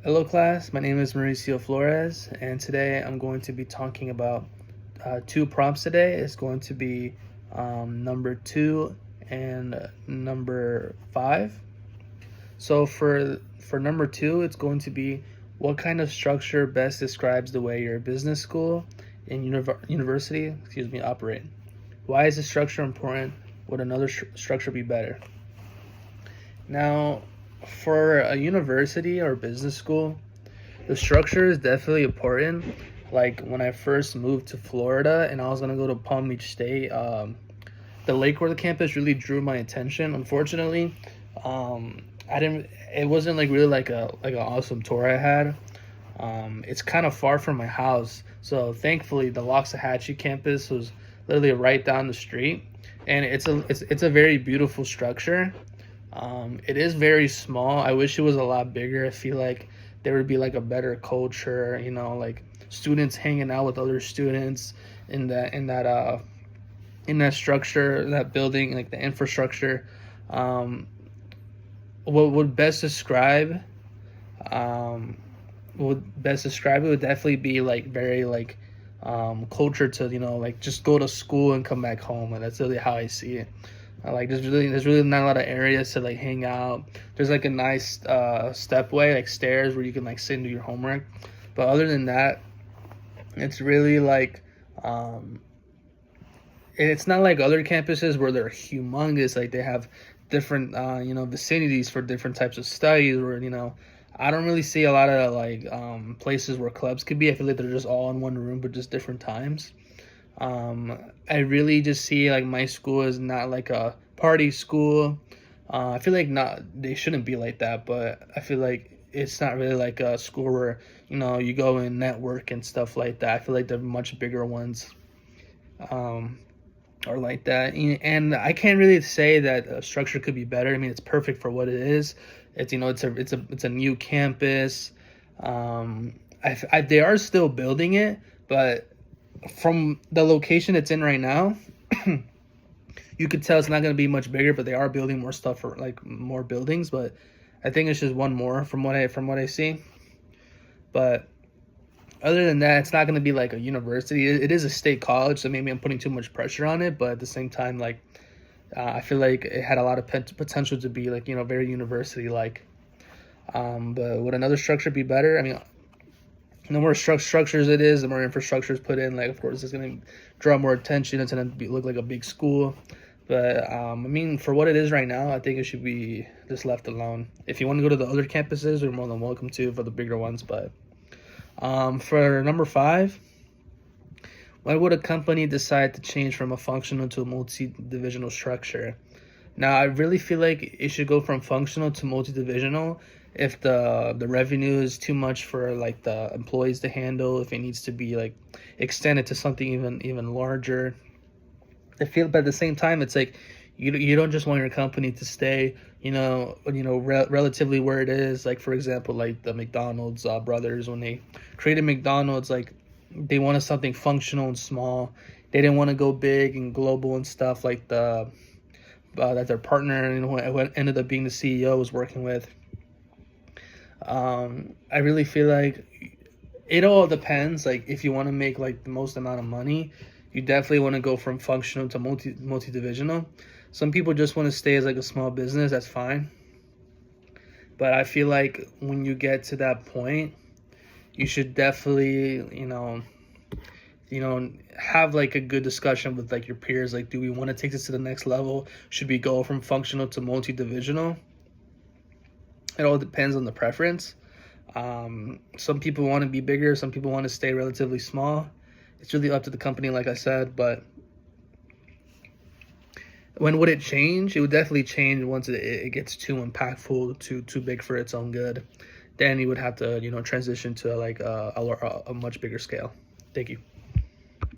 Hello class, my name is Mauricio Flores, and today I'm going to be talking about two prompts today. It's going to be number 2 and number 5. So for number 2, it's going to be what kind of structure best describes the way your business school and university, operate? Why is the structure important? Would another structure be better? Now, for a university or business school, the structure is definitely important. Like when I first moved to Florida and I was gonna go to Palm Beach State, the Lake Worth campus really drew my attention. Unfortunately, I didn't. It wasn't like really like an awesome tour I had. It's kind of far from my house, so thankfully the Loxahatchee campus was literally right down the street, and it's a very beautiful structure. It is very small. I wish it was a lot bigger. I feel like there would be like a better culture, like students hanging out with other students in that structure, that building, like the infrastructure. Um, what would best describe um, it would definitely be like very like culture to like just go to school and come back home, and that's really how I see it. Like there's really not a lot of areas to like hang out. There's like a nice stepway, like stairs where you can like sit and do your homework, but other than that, it's really like and it's not like other campuses where they're humongous. Like they have different vicinities for different types of studies. Where I don't really see a lot of like places where clubs could be. I feel like they're just all in one room, but just different times. I really just see like my school is not like a party school. I feel like not they shouldn't be like that, but I feel like it's not really like a school where you go and network and stuff like that. I feel like they're much bigger ones. Um, or like that, and I can't really say that a structure could be better. I mean, it's perfect for what it is. It's a new campus. They are still building it, but from the location it's in right now, you could tell it's not going to be much bigger. But they are building more stuff for like more buildings. But I think it's just one more from what I see. But other than that, it's not going to be like a university. It is a state college, so maybe I'm putting too much pressure on it. But at the same time, like I feel like it had a lot of potential to be like very university like. But would another structure be better? I mean, the more structures it is, the more infrastructure is put in. Like, of course, it's going to draw more attention. It's going to look like a big school. But I mean, for what it is right now, I think it should be just left alone. If you want to go to the other campuses, you're more than welcome to for the bigger ones. But for number 5, why would a company decide to change from a functional to a multi-divisional structure? Now, I really feel like it should go from functional to multi-divisional if the revenue is too much for like the employees to handle, if it needs to be like extended to something even larger. I feel, but at the same time, it's like you don't just want your company to stay relatively where it is. Like for example, like the McDonald's brothers, when they created McDonald's, like they wanted something functional and small. They didn't want to go big and global and stuff like that their partner, what ended up being the CEO, was working with. I really feel like it all depends. Like if you want to make like the most amount of money, you definitely want to go from functional to multi divisional. Some people just want to stay as like a small business. That's fine. But I feel like when you get to that point, you should definitely have like a good discussion with like your peers. Like, do we want to take this to the next level? Should we go from functional to multi divisional? It all depends on the preference. Some people want to be bigger, some people want to stay relatively small. It's really up to the company, like I said. But when would it change? It would definitely change once it gets too impactful, too big for its own good. Then you would have to transition to like a much bigger scale. Thank you.